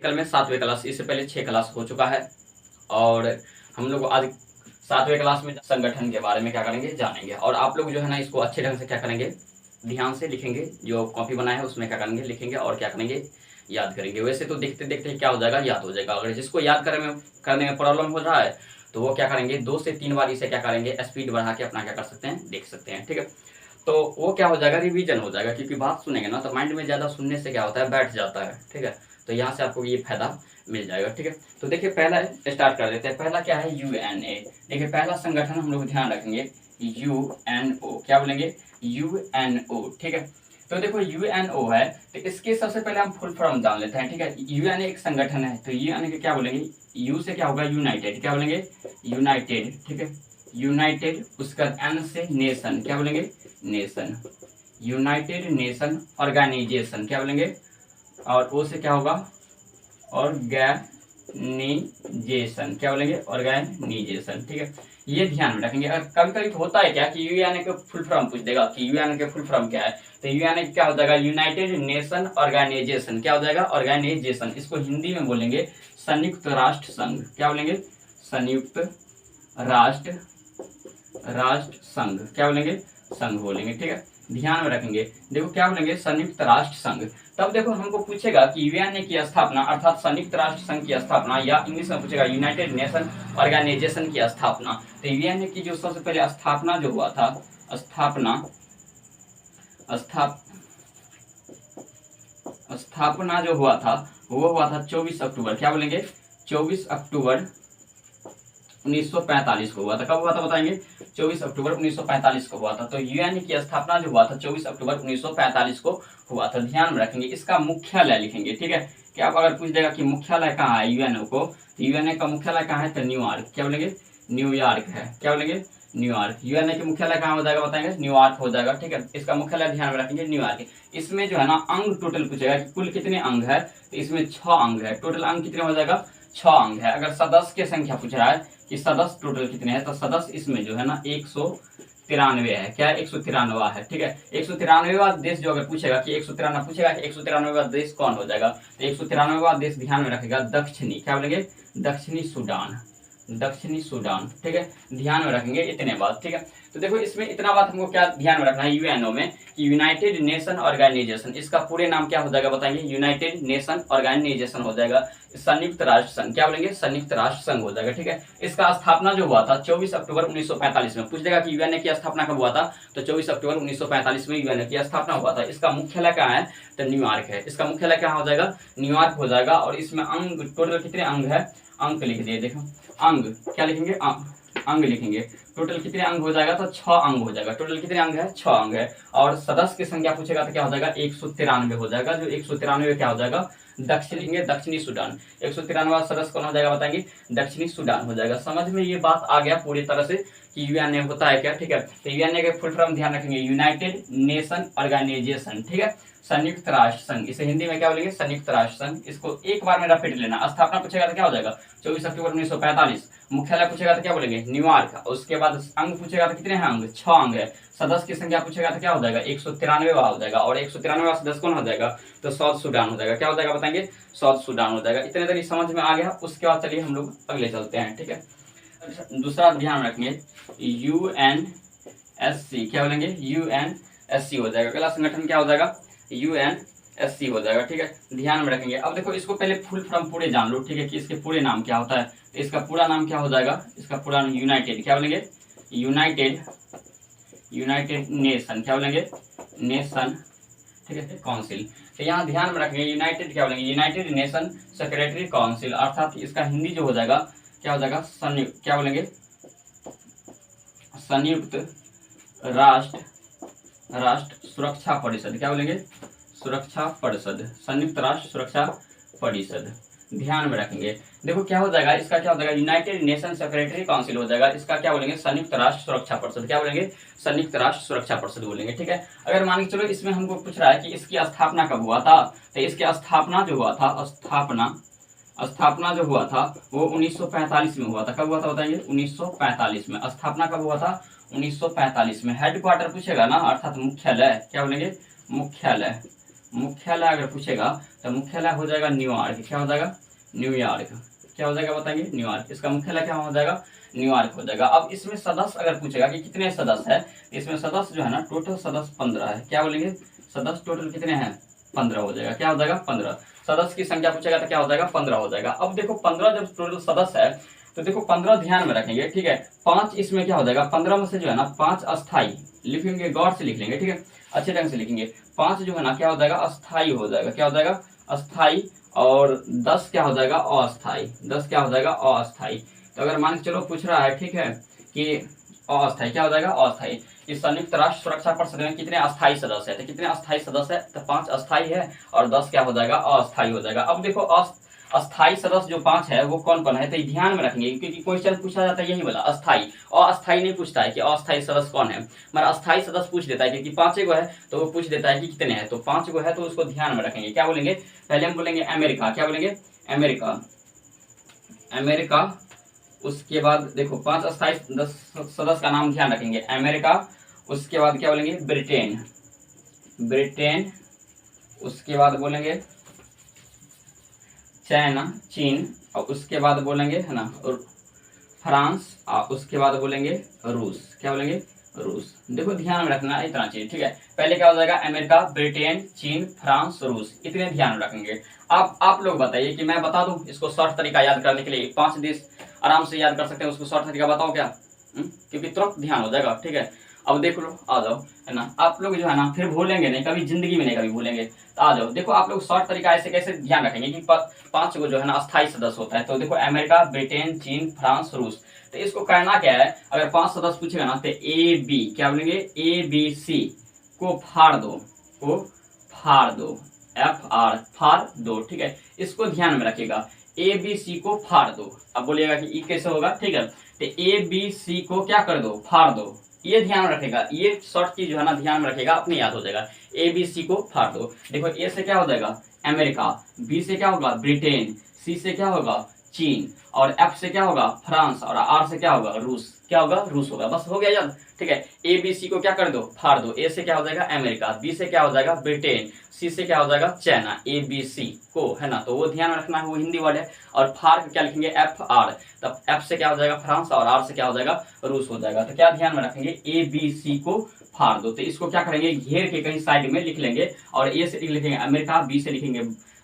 कल में 7वें क्लास, इससे पहले 6 क्लास हो चुका है और हम लोग आज 7वें क्लास में संगठन के बारे में क्या करेंगे जानेंगे। और आप लोग जो है ना इसको अच्छे ढंग से क्या करेंगे ध्यान से लिखेंगे, जो कॉपी बनाया है उसमें क्या करेंगे लिखेंगे और क्या करेंगे याद करेंगे। वैसे तो देखते देखते क्या हो जाएगा याद हो जाएगा। अगर जिसको याद करने में प्रॉब्लम हो रहा है तो वो क्या करेंगे 2 से 3 बार इसे क्या करेंगे स्पीड बढ़ा के अपना क्या कर सकते हैं देख सकते हैं। ठीक है, तो वो क्या हो जाएगा रिवीजन हो जाएगा, क्योंकि बात सुनेंगे ना तो माइंड में ज़्यादा सुनने से क्या होता है बैठ जाता है। ठीक है, तो यहाँ से आपको ये फायदा मिल जाएगा। ठीक है, तो देखिए पहला स्टार्ट कर देते हैं। पहला क्या है UNA। देखिए पहला संगठन हम लोग ध्यान रखेंगे UNO। क्या बोलेंगे UNO। ठीक है, तो देखो UNO है तो इसके सबसे पहले हम फुल फॉर्म जान लेते हैं। ठीक है, UNA एक संगठन है तो UNA के क्या बोलेंगे यू से क्या होगा यूनाइटेड। क्या बोलेंगे यूनाइटेड। ठीक है, यूनाइटेड, उसका एन से नेशन। क्या बोलेंगे नेशन, यूनाइटेड नेशन ऑर्गेनाइजेशन। क्या बोलेंगे और ओ से क्या होगा ऑर्गेनाइजेशन। क्या बोलेंगे ऑर्गेनाइजेशन। ठीक है, ये ध्यान में रखेंगे। अगर कभी कभी होता है क्या कि UNA के फुल फॉर्म पूछ देगा कि UNA के फुल फॉर्म क्या है, तो UNA क्या हो जाएगा यूनाइटेड नेशन ऑर्गेनाइजेशन। क्या हो जाएगा ऑर्गेनाइजेशन। इसको हिंदी में बोलेंगे संयुक्त राष्ट्र संघ। क्या बोलेंगे संयुक्त राष्ट्र संघ। क्या बोलेंगे संघ बोलेंगे। ठीक है, ध्यान में रखेंगे। देखो क्या बोलेंगे संयुक्त राष्ट्र संघ। तब देखो हमको पूछेगा कि UNA की स्थापना अर्थात संयुक्त राष्ट्र संघ की स्थापना, या इंग्लिश में पूछेगा यूनाइटेड नेशन ऑर्गेनाइजेशन की स्थापना। तो UNA की जो सबसे पहले स्थापना जो हुआ था स्थापना जो हुआ था वो हुआ था 24 अक्टूबर। क्या बोलेंगे 24 अक्टूबर 1945 को हुआ था। कब हुआ था बताएंगे 24 अक्टूबर 1945 को हुआ था। तो UNA की स्थापना जो हुआ था 24 अक्टूबर 1945 को हुआ था। ध्यान में रखेंगे। इसका मुख्यालय लिखेंगे। ठीक है, क्या आप अगर पूछ देगा कि मुख्यालय कहाँ है UNO को, तो UNA का मुख्यालय कहाँ है तो न्यूयॉर्क। क्या बोलेंगे न्यूयॉर्क है। क्या बोलेंगे न्यूयॉर्क। UNA के मुख्यालय कहाँ हो जाएगा बताएंगे न्यूयॉर्क हो जाएगा। ठीक है, इसका मुख्यालय ध्यान में रखेंगे न्यूयॉर्क। इसमें जो है ना अंग टोटल पूछेगा कि कुल कितने अंग है, तो इसमें 6 अंग है। टोटल अंग कितने हो जाएगा 6 अंग है। अगर सदस्य की संख्या पूछ रहा है कि सदस्य टोटल कितने हैं, तो सदस्य इसमें जो है ना 193 है। क्या 193 है। ठीक है, 193वां देश जो अगर पूछेगा कि 193 पूछेगा कि 193वां देश कौन हो जाएगा, तो 193वां देश ध्यान में रखेगा दक्षिणी। क्या बोलेंगे दक्षिणी सूडान। दक्षिणी सूडान। ठीक है, ध्यान में रखेंगे इतने बात। ठीक है, तो देखो इसमें इतना बात हमको क्या ध्यान में रखना है UNO में कि यूनाइटेड नेशन ऑर्गेनाइजेशन। इसका पूरे नाम क्या हो जाएगा बताएंगे यूनाइटेड नेशन ऑर्गेनाइजेशन हो जाएगा संयुक्त राष्ट्र संघ। क्या बोलेंगे संयुक्त राष्ट्र संघ हो जाएगा। ठीक है, इसका स्थापना जो हुआ था 24 अक्टूबर 1945 में। पूछ देगा कि UNA की स्थापना कब हुआ था, तो 24 अक्टूबर 1945 में UNA की स्थापना हुआ था। इसका मुख्यालय कहाँ है तो न्यूयॉर्क है। इसका मुख्यालय कहाँ हो जाएगा न्यूयॉर्क हो जाएगा। और इसमें अंग टोटल कितने अंग है अंक लिख दिए। देखो अंग क्या लिखेंगे अंग लिखेंगे। टोटल कितने अंग हो जाएगा तो 6 अंग हो जाएगा। टोटल कितने अंग है 6 अंग है। और सदस्य की संख्या पूछेगा तो क्या हो जाएगा 193 हो जाएगा। जो 193 क्या हो जाएगा दक्षिणी सूडान। 193वां सदस्य कौन हो जाएगा बताएंगे दक्षिणी सूडान हो जाएगा। समझ में ये बात आ गया पूरी तरह से कि UNA होता है क्या। ठीक है, तो UNA के फुल फॉर्म ध्यान रखेंगे यूनाइटेड नेशन ऑर्गेनाइजेशन। ठीक है, संयुक्त राष्ट्र संघ। इसे हिंदी में क्या बोलेंगे संयुक्त राष्ट्र संघ। इसको एक बार में रपीट लेना। स्थापना पूछेगा तो क्या हो जाएगा 24 अक्टूबर 1945। मुख्यालय पूछेगा तो क्या बोलेंगे न्यूयॉर्क। उसके बाद अंग पूछेगा तो कितने हैं अंग 6 अंग है। सदस्य की संख्या पूछेगा तो क्या हो जाएगा 193वां हो जाएगा। और 193वां सदस्य कौन हो जाएगा तो साउथ सूडान हो जाएगा। क्या हो जाएगा बताएंगे साउथ सूडान हो जाएगा। इतने तक समझ में आ गया। उसके बाद चलिए हम लोग अगले चलते हैं। ठीक है, दूसरा ध्यान रखेंगे UNSC। क्या बोलेंगे UNSC हो जाएगा। अगला संगठन क्या हो जाएगा UNSC हो जाएगा। ठीक है, ध्यान में रखेंगे। अब देखो इसको पहले फुल फॉर्म पूरे जान लो। ठीक है, कि इसके पूरे नाम क्या होता है, तो इसका पूरा नाम क्या हो जाएगा इसका पूरा यूनाइटेड। क्या बोलेंगे यूनाइटेड नेशन। क्या बोलेंगे नेशन। ठीक है, काउंसिल। तो यहाँ ध्यान में रखेंगे यूनाइटेड क्या बोलेंगे यूनाइटेड नेशन सेक्रेटरी काउंसिल। अर्थात इसका हिंदी जो हो जाएगा क्या हो जाएगा संयुक्त। क्या बोलेंगे संयुक्त राष्ट्र सुरक्षा परिषद। क्या बोलेंगे सुरक्षा परिषद। संयुक्त राष्ट्र सुरक्षा परिषद। ध्यान में रखेंगे। देखो क्या हो जाएगा इसका क्या हो जाएगा यूनाइटेड नेशन सेक्रेटरी काउंसिल हो जाएगा। इसका क्या बोलेंगे संयुक्त राष्ट्र सुरक्षा परिषद। क्या बोलेंगे संयुक्त राष्ट्र सुरक्षा परिषद बोलेंगे। ठीक है, अगर मान के चलो इसमें हमको पूछ रहा है कि इसकी स्थापना कब हुआ था, तो इसकी स्थापना जो हुआ था स्थापना जो हुआ था वो 1945 में हुआ था। कब हुआ था बताएंगे 1945 में। स्थापना कब हुआ था 1945 में। हेडक्वार्टर पूछेगा ना अर्थात मुख्यालय। क्या बोलेंगे मुख्यालय अगर पूछेगा तो मुख्यालय हो जाएगा न्यूयॉर्क। क्या हो जाएगा? न्यूयॉर्क। क्या हो जाएगा बताएंगे? न्यूयॉर्क। इसका मुख्यालय क्या हो जाएगा? न्यूयॉर्क हो जाएगा। अब इसमें सदस्य अगर पूछेगा कि कितने सदस्य है, इसमें सदस्य जो है ना, टोटल सदस्य 15 है। क्या बोलेंगे? सदस्य टोटल कितने हैं? 15 हो जाएगा। क्या हो जाएगा? 15। सदस्य की संख्या पूछेगा तो क्या हो जाएगा? 15 हो जाएगा। अब देखो 15 जब टोटल सदस्य है तो देखो 15 ध्यान में रखेंगे, ठीक है। 5 इसमें क्या हो जाएगा? 15 में से जो है ना 5 अस्थाई लिखेंगे, गौर से लिख लेंगे, ठीक है, अच्छे ढंग से लिखेंगे। 5 जो है ना क्या हो जाएगा? अस्थाई हो जाएगा। क्या हो जाएगा? अस्थाई। और 10 क्या हो जाएगा? अस्थाई। 10 क्या हो जाएगा? अस्थाई। तो अगर मान के चलो पूछ रहा है, ठीक है, कि अस्थाई क्या हो जाएगा? अस्थाई। इस संयुक्त राष्ट्र सुरक्षा परिषद में कितने अस्थाई सदस्य है? तो कितने अस्थाई सदस्य है? तो 5 अस्थाई है और 10 क्या हो जाएगा? अस्थाई हो जाएगा। अब देखो अस्थाई सदस्य जो 5 है वो कौन कौन है, तो ध्यान में रखेंगे क्योंकि क्वेश्चन पूछा जाता है यही वाला, अस्थाई। अस्थाई नहीं पूछता है कि अस्थाई सदस्य कौन है, मगर अस्थाई सदस्य पूछ देता है क्योंकि 5 गो है तो वो पूछ देता है कि कितने हैं। तो 5 गो है तो उसको ध्यान में रखेंगे। क्या बोलेंगे? पहले हम बोलेंगे अमेरिका। क्या बोलेंगे? अमेरिका। अमेरिका। उसके बाद देखो 5 अस्थाई सदस्य का नाम ध्यान रखेंगे, अमेरिका। उसके बाद क्या बोलेंगे? ब्रिटेन। ब्रिटेन। उसके बाद बोलेंगे चाइना, चीन। और उसके बाद बोलेंगे है ना फ्रांस। और उसके बाद बोलेंगे रूस। क्या बोलेंगे? रूस। देखो ध्यान में रखना इतना चीज, ठीक है। पहले क्या हो जाएगा? अमेरिका, ब्रिटेन, चीन, फ्रांस, रूस, इतने ध्यान में रखेंगे। आप लोग बताइए कि मैं बता दूं इसको शॉर्ट तरीका याद करने के लिए? 5 देश आराम से याद कर सकते हैं, उसको शॉर्ट तरीका बताओ क्या? क्योंकि तुरंत ध्यान हो जाएगा, ठीक है। अब देख लो, आ जाओ, है ना। आप लोग जो है ना फिर भूलेंगे नहीं, कभी जिंदगी में नहीं कभी भूलेंगे। तो आ जाओ, देखो आप लोग शॉर्ट तरीका ऐसे कैसे ध्यान रखेंगे कि 5 को जो है ना अस्थाई सदस्य होता है। तो देखो अमेरिका, ब्रिटेन, चीन, फ्रांस, रूस। तो इसको करना क्या है, अगर 5 सदस्य पूछेगा ना तो ए बी, क्या बोलेंगे? ए बी सी को फाड़ दो, को फाड़ दो, एफ आर, फाड़ दो, ठीक है। इसको ध्यान में रखिएगा, ए बी सी को फाड़ दो। अब बोलिएगा कि ई कैसे होगा, ठीक है। तो ए बी सी को क्या कर दो? फाड़ दो। ये ध्यान रखेगा, ये शॉर्ट की जो है ना ध्यान में रखेगा, अपने याद हो जाएगा। ए बी सी को फाड़ दो। देखो ए से क्या हो जाएगा? अमेरिका। बी से क्या होगा? ब्रिटेन। सी से क्या होगा? चीन। और एफ से क्या होगा? फ्रांस। और आर से क्या होगा? रूस। क्या होगा? रूस होगा। बस हो गया याद, ठीक है। ए बी सी को क्या कर दो? फाड़ दो। ए से क्या हो जाएगा? अमेरिका। बी से क्या हो जाएगा? ब्रिटेन। सी से क्या हो जाएगा? चाइना। ए बी सी को, है ना, तो वो ध्यान रखना है, वो हिंदी वर्ड है। और फाड़ क्या लिखेंगे? F R. तब एफ से क्या हो जाएगा? फ्रांस। और आर से क्या हो जाएगा? रूस हो जाएगा। तो क्या ध्यान में रखेंगे? ए बी सी को फाड़ दो। तो इसको क्या करेंगे? घेर के कहीं साइड में लिख लेंगे। और ए से लिखेंगे अमेरिका, बी से लिखेंगे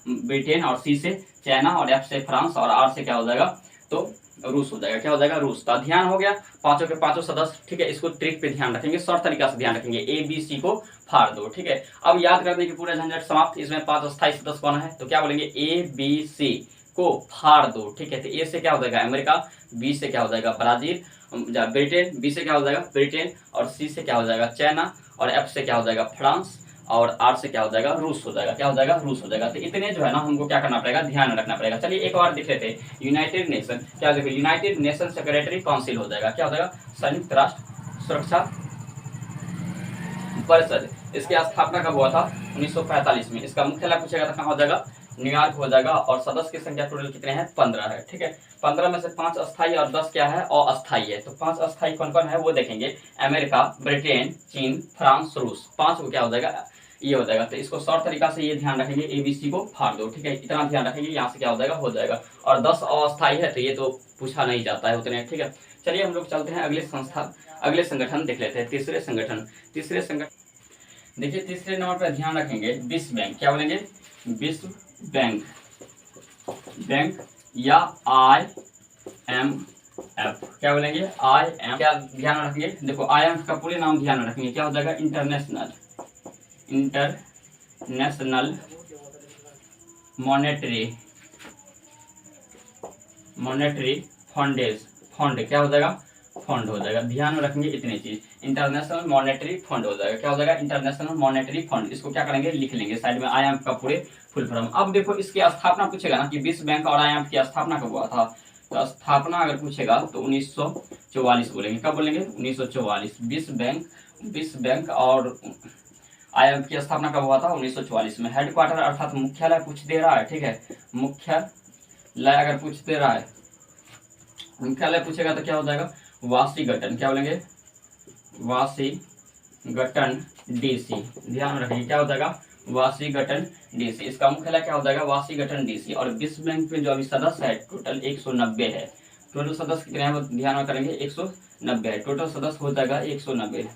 ब्रिटेन, और सी से चाइना, और एफ से फ्रांस, और आर से क्या हो जाएगा? तो रूस हो जाएगा। क्या हो जाएगा? रूस। तो ध्यान हो गया, 5 के 5 सदस्य, ठीक है। इसको ट्रिक पे ध्यान रखेंगे, शॉर्ट तरीका से ध्यान रखेंगे, ए बी सी को फाड़ दो, ठीक है। अब याद करने की पूरा झंझट समाप्त। इसमें 5 अस्थाई सदस्य कौन है, तो क्या बोलेंगे? ए बी सी को फाड़ दो, ठीक है। तो ए से क्या हो जाएगा? अमेरिका। बी से क्या हो जाएगा? Brazil, Britain. बी से क्या हो जाएगा? ब्रिटेन। और सी से क्या हो जाएगा? चाइना। और एफ से क्या हो जाएगा? फ्रांस। और आर से क्या हो जाएगा? रूस हो जाएगा। क्या हो जाएगा? रूस हो जाएगा। तो इतने जो है ना हमको क्या करना पड़ेगा? ध्यान में रखना पड़ेगा। चलिए एक और देख लेते हैं, यूनाइटेड नेशन। क्या देखो, यूनाइटेड नेशन सेक्रेटरी काउंसिल हो जाएगा। क्या हो जाएगा? संयुक्त राष्ट्र सुरक्षा परिषद। इसकी स्थापना कब हुआ था? 1945 में। इसका मुख्यालय पूछेगा तो कहाँ हो जाएगा? न्यूयॉर्क हो जाएगा। और सदस्य की संख्या टोटल कितने हैं? 15 है, ठीक है। 15 में से 5 अस्थाई और 10 क्या है? अस्थाई है। तो 5 अस्थाई कौन कौन है वो देखेंगे, अमेरिका, ब्रिटेन, चीन, फ्रांस, रूस। 5 को क्या हो जाएगा? ये हो जाएगा। तो इसको शॉर्ट तरीका से ये ध्यान रखेंगे, एबीसी को फाड़ दो, ठीक है। इतना ध्यान रखेंगे, यहाँ से क्या हो जाएगा? हो जाएगा। और 10 अस्थाई है तो ये तो पूछा नहीं जाता है उतने, ठीक है। चलिए हम लोग चलते हैं अगले संस्था, अगले संगठन देख लेते हैं। तीसरे संगठन देखिए, तीसरे नंबर पर ध्यान रखेंगे विश्व बैंक। क्या बोलेंगे? विश्व बैंक। बैंक या IMF। क्या बोलेंगे? IM। क्या ध्यान रखेंगे? देखो IMF का पूरे नाम ध्यान रखेंगे, क्या हो जाएगा? International monetary fund. क्या हो जाएगा? फंड हो जाएगा। ध्यान में रखेंगे इतनी चीज, इंटरनेशनल मॉनेटरी फंड हो जाएगा। क्या हो जाएगा? International monetary fund. इसको क्या करेंगे? लिख लेंगे साइड में, IMF का पूरे फुल फॉर्म। अब देखो इसकी स्थापना पूछेगा ना कि विश्व बैंक और IMF की स्थापना कब हुआ था, तो स्थापना अगर पूछेगा तो 1944 बोलेंगे। कब बोलेंगे? 1944। विश्व बैंक और IMF की स्थापना कब हुआ था? 1944 में। हेडक्वार्टर अर्थात मुख्यालय पूछ दे रहा है, ठीक है। मुख्यालय अगर पूछ दे रहा है, मुख्यालय पूछेगा तो क्या हो जाएगा? वाशिंगटन। क्या बोलेंगे? Washington DC। ध्यान रखिए क्या हो जाएगा? Washington DC. इसका मुख्यालय क्या हो जाएगा, वाशिंगटन डीसी। और विश्व बैंक में जो अभी सदस्य है टोटल 190 है। टोटल सदस्य कितने हैं वो ध्यान में करेंगे, 190 है। टोटल सदस्य हो जाएगा 190।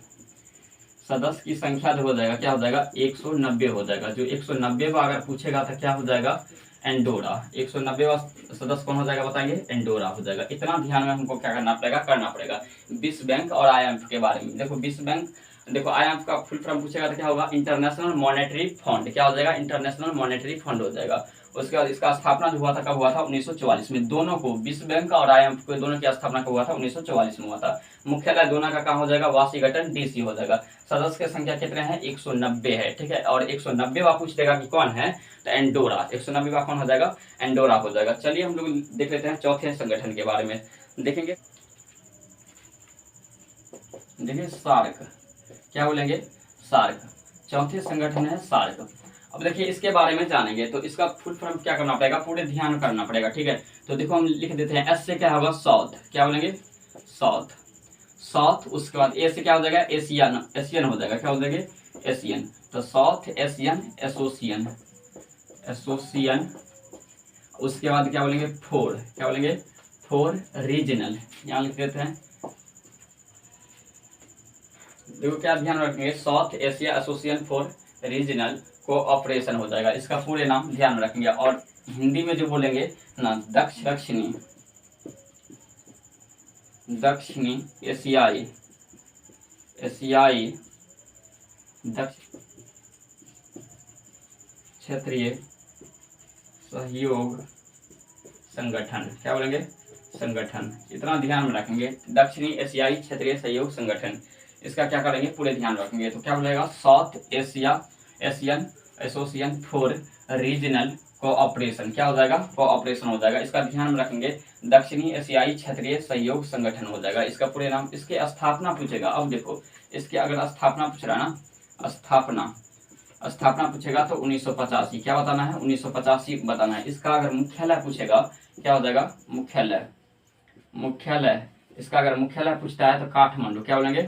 सदस्य की संख्या जो हो जाएगा क्या हो जाएगा, 190 हो जाएगा। जो 190वां अगर पूछेगा तो क्या हो जाएगा, एंडोरा। 190वां सदस्य कौन हो जाएगा बताएंगे, एंडोरा हो जाएगा। इतना ध्यान में हमको क्या करना पड़ेगा विश्व बैंक और IMF के बारे में। देखो विश्व बैंक, देखो IMF का फुल फॉर्म पूछेगा तो क्या होगा, इंटरनेशनल मॉनेटरी फंड। क्या हो जाएगा, इंटरनेशनल मॉनेटरी फंड हो जाएगा। उसके बाद इसका स्थापना जो हुआ था कब हुआ था, 1944 में। दोनों को, विश्व बैंक और IMF को, दोनों की स्थापना कब हुआ था, 1944 में हुआ था। मुख्यालय दोनों का कहाँ हो जाएगा, वाशिंगटन डीसी हो जाएगा। सदस्य की संख्या कितने हैं, 190 है, ठीक है। और 190वां पूछ देगा कि कौन है, तो एंडोरा। 190वां कौन हो जाएगा, एंडोरा हो जाएगा। चलिए हम लोग देख लेते हैं चौथे संगठन के बारे में। देखेंगे, देखिए सार्क, क्या बोलेंगे, सार्क। चौथे संगठन है सार्क। अब देखिए इसके बारे में जानेंगे तो इसका फुल फॉर्म क्या करना पड़ेगा, पूरे ध्यान करना पड़ेगा, ठीक है। तो देखो हम लिख देते हैं, एस से क्या होगा, साउथ। क्या बोलेंगे, साउथ, साउथ। उसके बाद ए से क्या हो जाएगा, एशियन, एशियन हो जाएगा। क्या हो जाएगा, एशियन। तो साउथ एशियन एसोसिएशन, एसोसिएशन। उसके बाद क्या बोलेंगे, फोर। क्या बोलेंगे, फोर रीजनल। यहाँ लिख देते हैं, देखो क्या ध्यान रखेंगे, south Asia association for regional cooperation हो जाएगा। इसका पूरे नाम ध्यान रखेंगे। और हिंदी में जो बोलेंगे ना, दक्षिणी, दक्षिणी एशियाई, एशियाई क्षेत्रीय सहयोग संगठन। क्या बोलेंगे, संगठन। इतना ध्यान में रखेंगे, दक्षिणी एशियाई क्षेत्रीय सहयोग संगठन। इसका क्या करेंगे, पूरे ध्यान रखेंगे। तो क्या बोलेगा, south Asia Asian association for regional cooperation. क्या हो जाएगा, कोऑपरेशन हो जाएगा। इसका ध्यान में रखेंगे, दक्षिणी एशियाई क्षेत्रीय सहयोग संगठन हो जाएगा। इसका पूरे नाम। इसके स्थापना पूछेगा। अब देखो इसके अगर स्थापना पूछ रहा है ना, स्थापना, स्थापना पूछेगा तो 1985। क्या बताना है, 1985 बताना है। इसका अगर मुख्यालय पूछेगा क्या हो जाएगा, मुख्यालय, मुख्यालय। इसका अगर मुख्यालय पूछता है तो काठमांडू। क्या बोलेंगे,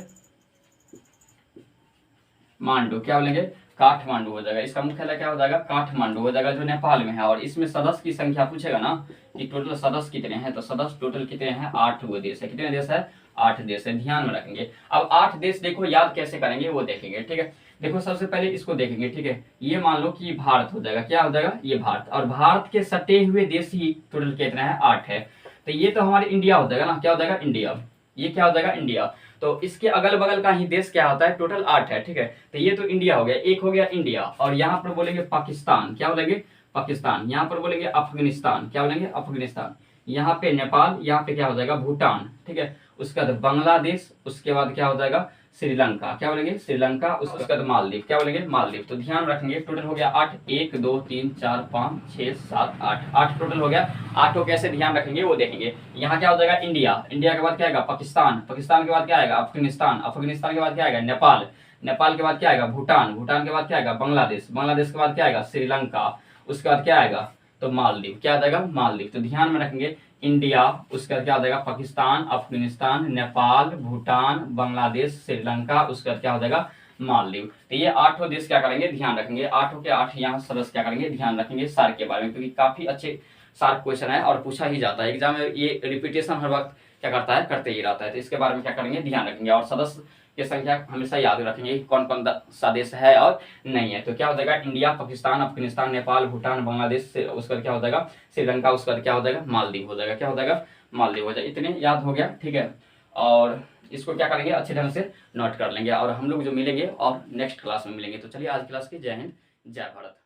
मांडू। क्या बोलेंगे, काठमांडू हो जाएगा। इसका मुख्यालय क्या हो जाएगा, काठमांडू हो जाएगा, जो नेपाल में है। और इसमें सदस्य की संख्या पूछेगा ना कि टोटल सदस्य कितने हैं, तो सदस्य टोटल कितने हैं, 8 देश है। कितने देश है, 8 देश है। ध्यान में रखेंगे। अब 8 देश देखो याद कैसे करेंगे वो देखेंगे, ठीक है। देखो सबसे पहले इसको देखेंगे, ठीक है। ये मान लो कि भारत हो जाएगा। क्या हो जाएगा, ये भारत। और भारत के सटे हुए देश ही टोटल कितने हैं, 8 है। तो ये तो हमारे इंडिया हो जाएगा ना। क्या हो जाएगा, इंडिया। ये क्या हो जाएगा, इंडिया। तो इसके अगल बगल का ही देश क्या होता है, टोटल 8 है, ठीक है। तो ये तो इंडिया हो गया, एक हो गया इंडिया। और यहाँ पर बोलेंगे पाकिस्तान। क्या बोलेंगे, पाकिस्तान। यहाँ पर बोलेंगे अफगानिस्तान। क्या बोलेंगे, अफगानिस्तान। यहाँ पे नेपाल, यहाँ पे क्या हो जाएगा, भूटान, ठीक है। उसके बाद बांग्लादेश, उसके बाद क्या हो जाएगा, श्रीलंका। क्या बोलेंगे, श्रीलंका। उसके बाद मालदीव। क्या बोलेंगे, मालदीव। तो ध्यान रखेंगे टोटल हो गया 8। 1 2 3 4 5 6 7 8, 8 टोटल हो गया। 8 कैसे ध्यान रखेंगे वो देखेंगे। यहाँ क्या हो जाएगा, इंडिया। इंडिया के बाद क्या आएगा, पाकिस्तान। पाकिस्तान के बाद क्या आएगा, अफगानिस्तान। अफगानिस्तान के बाद क्या आएगा, नेपाल। नेपाल के बाद क्या आएगा, भूटान। भूटान के बाद क्या आएगा, बांग्लादेश। बांग्लादेश के बाद क्या आएगा, श्रीलंका। उसके बाद क्या आएगा, तो मालदीव। क्या आ जाएगा, मालदीव। तो ध्यान में रखेंगे, इंडिया, उसके बाद क्या हो जाएगा, पाकिस्तान, अफगानिस्तान, नेपाल, भूटान, बांग्लादेश, श्रीलंका। उसके बाद क्या हो जाएगा, मालदीव। तो ये 8 देश क्या करेंगे, ध्यान रखेंगे। 8 के 8 यहाँ सदस्य क्या करेंगे, ध्यान रखेंगे सार्क के बारे में, क्योंकि काफी अच्छे सार्क क्वेश्चन है और पूछा ही जाता है एग्जाम में। ये रिपीटेशन हर वक्त क्या करता है, करते ही रहता है। तो इसके बारे में क्या करेंगे, ध्यान रखेंगे। और सदस्य की संख्या हमेशा याद रखेंगे, कौन कौन सा देश है और नहीं है। तो क्या हो जाएगा, इंडिया, पाकिस्तान, अफगानिस्तान, नेपाल, भूटान, बांग्लादेश। उसके बाद क्या हो जाएगा, श्रीलंका। उसके बाद क्या हो जाएगा, मालदीव हो जाएगा। क्या हो जाएगा, मालदीव हो जाएगा। इतने याद हो गया, ठीक है। और इसको क्या करेंगे, अच्छे ढंग से नोट कर लेंगे। और हम लोग जो मिलेंगे और नेक्स्ट क्लास में मिलेंगे। तो चलिए आज क्लास की जय हिंद, जय भारत।